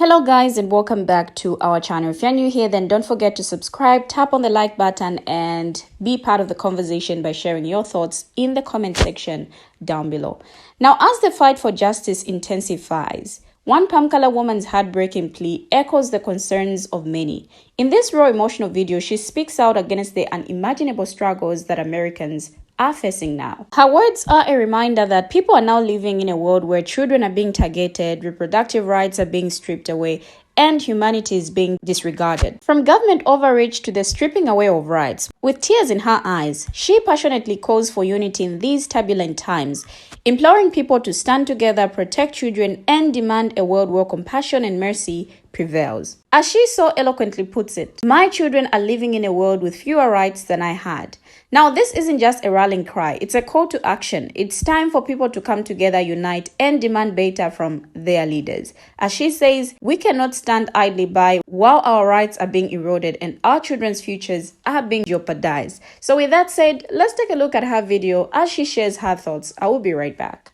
Hello guys and welcome back to our channel. If you're new here, then don't forget to subscribe, tap on the like button and be part of the conversation by sharing your thoughts in the comment section down below. Now, as the fight for justice intensifies, one Pamkala woman's heartbreaking plea echoes the concerns of many. In this raw emotional video, she speaks out against the unimaginable struggles that Americans are facing now. Her words are a reminder that people are now living in a world where children are being targeted, reproductive rights are being stripped away, and humanity is being disregarded. From government overreach to the stripping away of rights, with tears in her eyes, she passionately calls for unity in these turbulent times, imploring people to stand together, protect children, and demand a world where compassion and mercy prevails. As she so eloquently puts it, "My children are living in a world with fewer rights than I had." Now, this isn't just a rallying cry, it's a call to action. It's time for people to come together, unite, and demand better from their leaders. As she says, we cannot stand idly by while our rights are being eroded and our children's futures are being jeopardized. So with that said, let's take a look at her video as she shares her thoughts. I will be right back.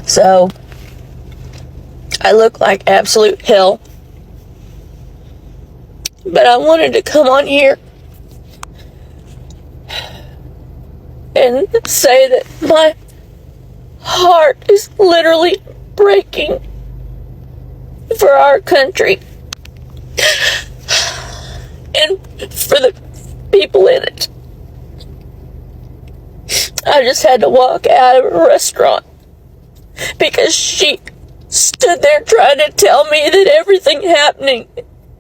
So, I look like absolute hell, but I wanted to come on here and say that my heart is literally breaking for our country and for the people in it. I just had to walk out of a restaurant because she stood there trying to tell me that everything happening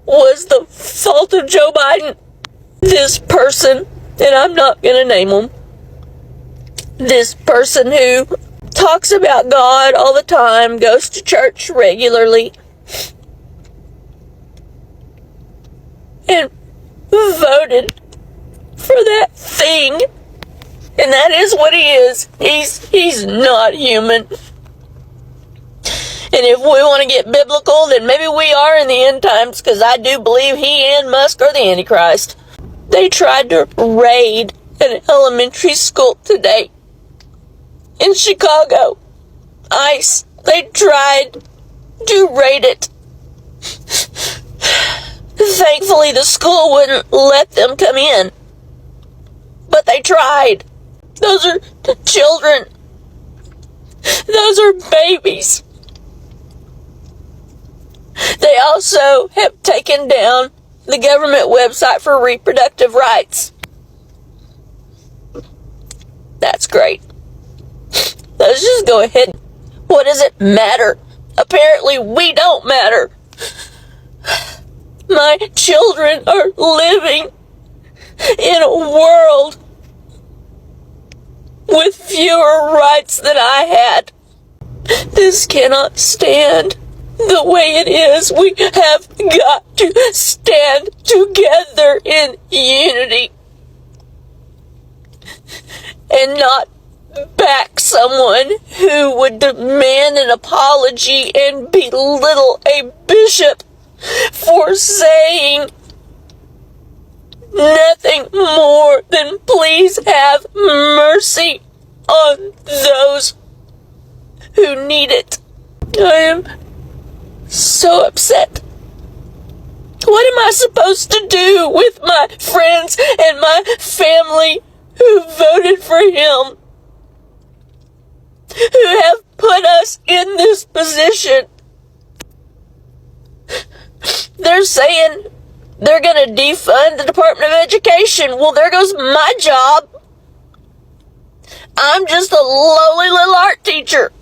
was the fault of Joe Biden. This person, and I'm not gonna name him, this person who talks about God all the time, goes to church regularly, and voted for that thing. And that is what he is. He's not human. And if we want to get biblical, then maybe we are in the end times, because I do believe he and Musk are the Antichrist. They tried to raid an elementary school today in Chicago. ICE. They tried to raid it. Thankfully, the school wouldn't let them come in. But they tried. Those are children. Those are babies. They also have taken down the government website for reproductive rights. That's great. Let's just go ahead. What does it matter? Apparently we don't matter. My children are living in a world with fewer rights than I had. This cannot stand the way it is. We have got to stand together in unity and not back someone who would demand an apology and belittle a bishop for saying nothing more than please have mercy on those who need it. I am so upset. What am I supposed to do with my friends and my family who voted for him, who have put us in this position? They're saying they're going to defund the Department of Education. Well, there goes my job. I'm just a lowly little art teacher.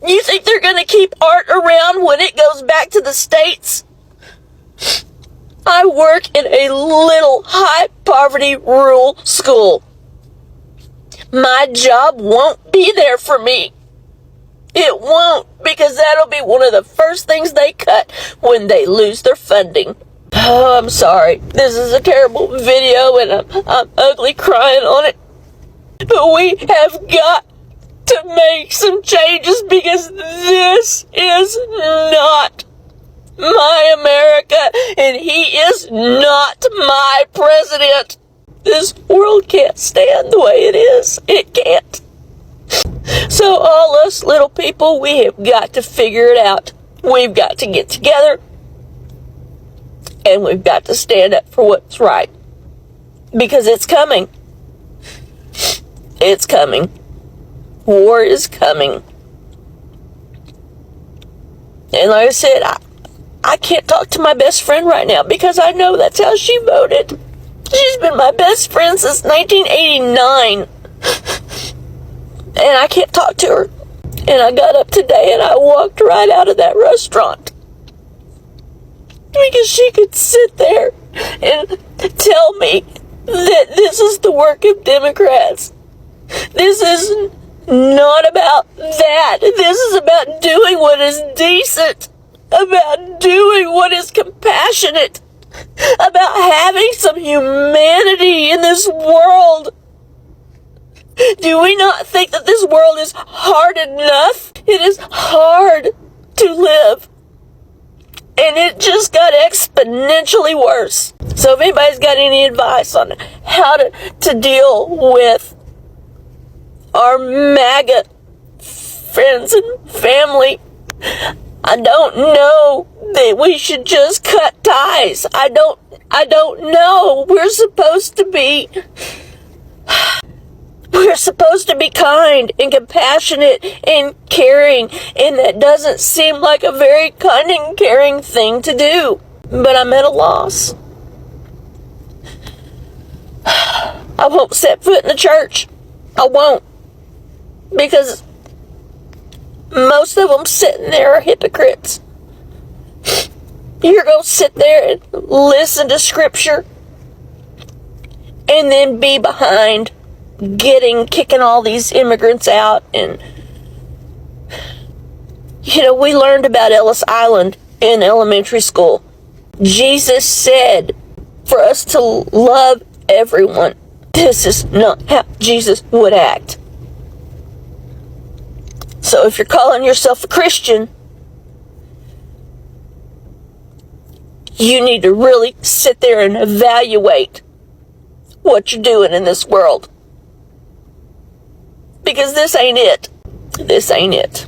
You think they're going to keep art around when it goes back to the states? I work in a little high-poverty rural school. My job won't be there for me. It won't, because that'll be one of the first things they cut when they lose their funding. Oh, I'm sorry. This is a terrible video, and I'm ugly crying on it. But we have got to make some changes, because this is not my America, and he is not my president. This world can't stand the way it is. It can't. So all us little people, we have got to figure it out. We've got to get together, and we've got to stand up for what's right. Because it's coming. It's coming. War is coming. And like I said, I can't talk to my best friend right now because I know that's how she voted. She's been my best friend since 1989. And I can't talk to her. And I got up today and I walked right out of that restaurant. Because she could sit there and tell me that this is the work of Democrats. This is not about that. This is about doing what is decent, about doing what is compassionate, about having some humanity in this world. Do we not think that this world is hard enough? It is hard to live. And it just got exponentially worse. So if anybody's got any advice on how to deal with our MAGA friends and family, I don't know that we should just cut ties. I don't know. We're supposed to be kind and compassionate and caring, and that doesn't seem like a very kind and caring thing to do. But I'm at a loss. I won't set foot in the church. I won't. Because most of them sitting there are hypocrites. You're going to sit there and listen to scripture and then be behind kicking all these immigrants out. And we learned about Ellis Island in elementary school. Jesus said for us to love everyone. This is not how Jesus would act. So if you're calling yourself a Christian, you need to really sit there and evaluate what you're doing in this world. Because this ain't it. This ain't it.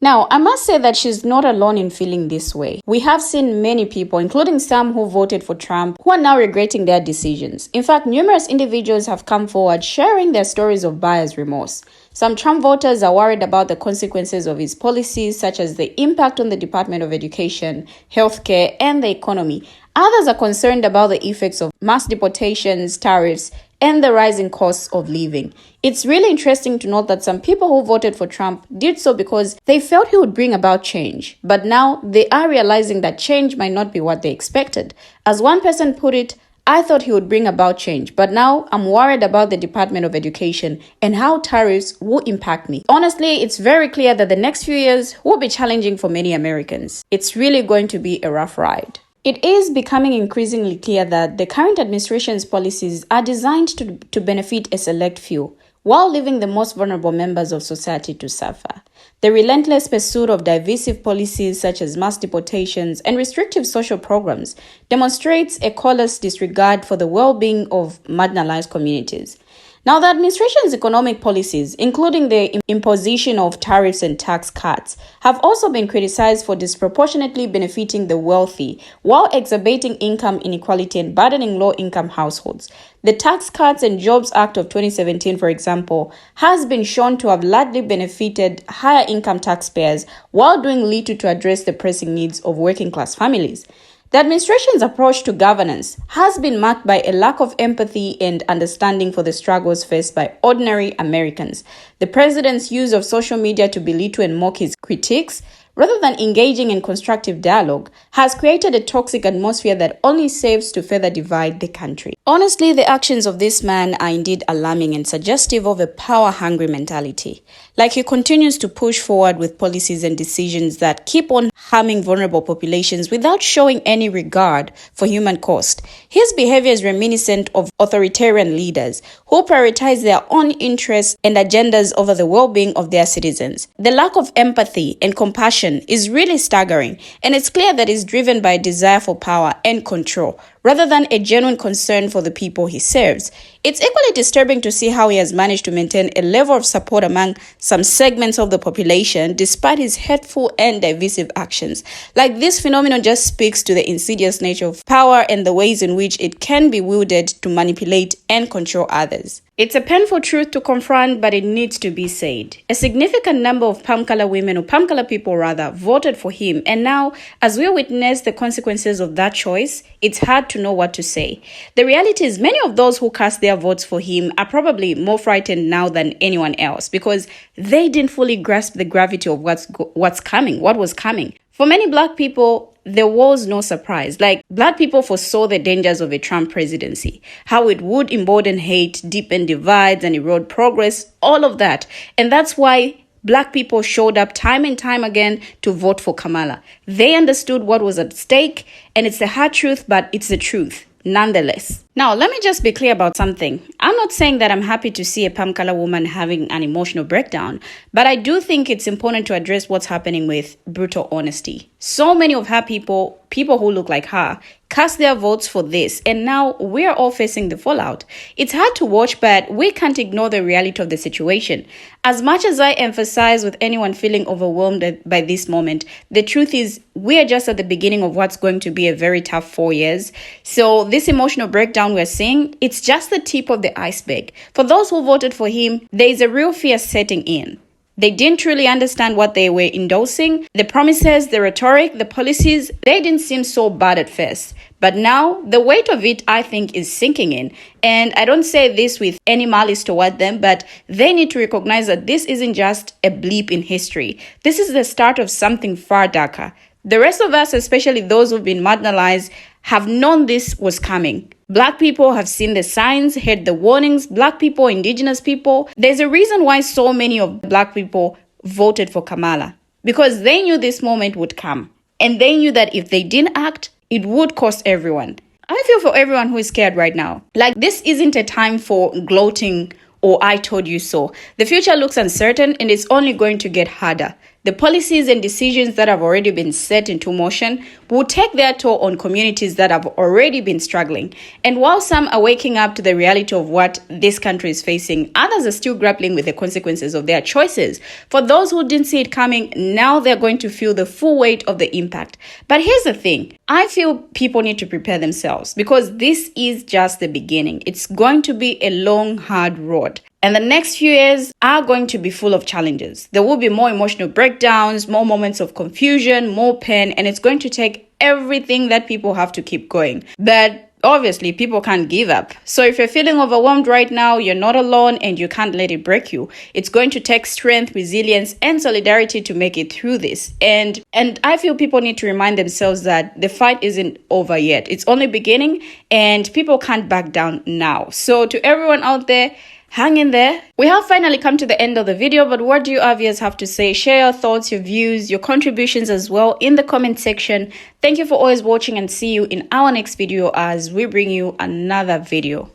Now, I must say that she's not alone in feeling this way. We have seen many people, including some who voted for Trump, who are now regretting their decisions. In fact, numerous individuals have come forward sharing their stories of buyer's remorse. Some Trump voters are worried about the consequences of his policies, such as the impact on the Department of Education, healthcare, and the economy. Others are concerned about the effects of mass deportations, tariffs, and the rising costs of living. It's really interesting to note that some people who voted for Trump did so because they felt he would bring about change. But now they are realizing that change might not be what they expected. As one person put it, I thought he would bring about change, but now I'm worried about the Department of Education and how tariffs will impact me. Honestly, it's very clear that the next few years will be challenging for many Americans. It's really going to be a rough ride. It is becoming increasingly clear that the current administration's policies are designed to benefit a select few, while leaving the most vulnerable members of society to suffer. The relentless pursuit of divisive policies such as mass deportations and restrictive social programs demonstrates a callous disregard for the well-being of marginalized communities. Now, the administration's economic policies, including the imposition of tariffs and tax cuts, have also been criticized for disproportionately benefiting the wealthy while exacerbating income inequality and burdening low-income households. The Tax Cuts and Jobs Act of 2017, for example, has been shown to have largely benefited higher-income taxpayers while doing little to address the pressing needs of working-class families. The administration's approach to governance has been marked by a lack of empathy and understanding for the struggles faced by ordinary Americans. The president's use of social media to belittle and mock his critics, rather than engaging in constructive dialogue, has created a toxic atmosphere that only serves to further divide the country. Honestly, the actions of this man are indeed alarming and suggestive of a power-hungry mentality. Like he continues to push forward with policies and decisions that keep on harming vulnerable populations without showing any regard for human cost. His behavior is reminiscent of authoritarian leaders who prioritize their own interests and agendas over the well-being of their citizens. The lack of empathy and compassion is really staggering, and it's clear that it's driven by a desire for power and control rather than a genuine concern for the people he serves. It's equally disturbing to see how he has managed to maintain a level of support among some segments of the population despite his hateful and divisive actions. Like, this phenomenon just speaks to the insidious nature of power and the ways in which it can be wielded to manipulate and control others. It's a painful truth to confront, but it needs to be said. A significant number of palm color women, or palm color people rather, voted for him. And now, as we witness the consequences of that choice, it's hard to know what to say. The reality is many of those who cast their votes for him are probably more frightened now than anyone else because they didn't fully grasp the gravity of what was coming. For many Black people, there was no surprise. Like, Black people foresaw the dangers of a Trump presidency, how it would embolden hate, deepen divides, and erode progress, all of that. And that's why Black people showed up time and time again to vote for Kamala. They understood what was at stake, and it's the hard truth, but it's the truth nonetheless. Now, let me just be clear about something. I'm not saying that I'm happy to see a palm color woman having an emotional breakdown, but I do think it's important to address what's happening with brutal honesty. So many of her people who look like her, cast their votes for this, and now we're all facing the fallout. It's hard to watch, but we can't ignore the reality of the situation. As much as I emphasize with anyone feeling overwhelmed by this moment, the truth is we're just at the beginning of what's going to be a very tough 4 years. So this emotional breakdown we're seeing, it's just the tip of the iceberg. For those who voted for him, there is a real fear setting in. They didn't truly understand what they were endorsing. The promises, the rhetoric, the policies, they didn't seem so bad at first. But now, the weight of it, I think, is sinking in. And I don't say this with any malice toward them, but they need to recognize that this isn't just a blip in history. This is the start of something far darker. The rest of us, especially those who've been marginalized, have known this was coming. Black people have seen the signs, heard the warnings. Black people, indigenous people. There's a reason why so many of Black people voted for Kamala. Because they knew this moment would come. And they knew that if they didn't act, it would cost everyone. I feel for everyone who is scared right now. Like, this isn't a time for gloating or I told you so. The future looks uncertain and it's only going to get harder. The policies and decisions that have already been set into motion will take their toll on communities that have already been struggling. And while some are waking up to the reality of what this country is facing, others are still grappling with the consequences of their choices. For those who didn't see it coming, now they're going to feel the full weight of the impact. But here's the thing. I feel people need to prepare themselves because this is just the beginning. It's going to be a long, hard road. And the next few years are going to be full of challenges. There will be more emotional breakdowns, more moments of confusion, more pain, and it's going to take everything that people have to keep going. But obviously, people can't give up. So if you're feeling overwhelmed right now, you're not alone and you can't let it break you. It's going to take strength, resilience, and solidarity to make it through this. And I feel people need to remind themselves that the fight isn't over yet. It's only beginning and people can't back down now. So to everyone out there, hang in there. We have finally come to the end of the video, but what do you obvious have to say? Share your thoughts, your views, your contributions as well in the comment section. Thank you for always watching and see you in our next video as we bring you another video.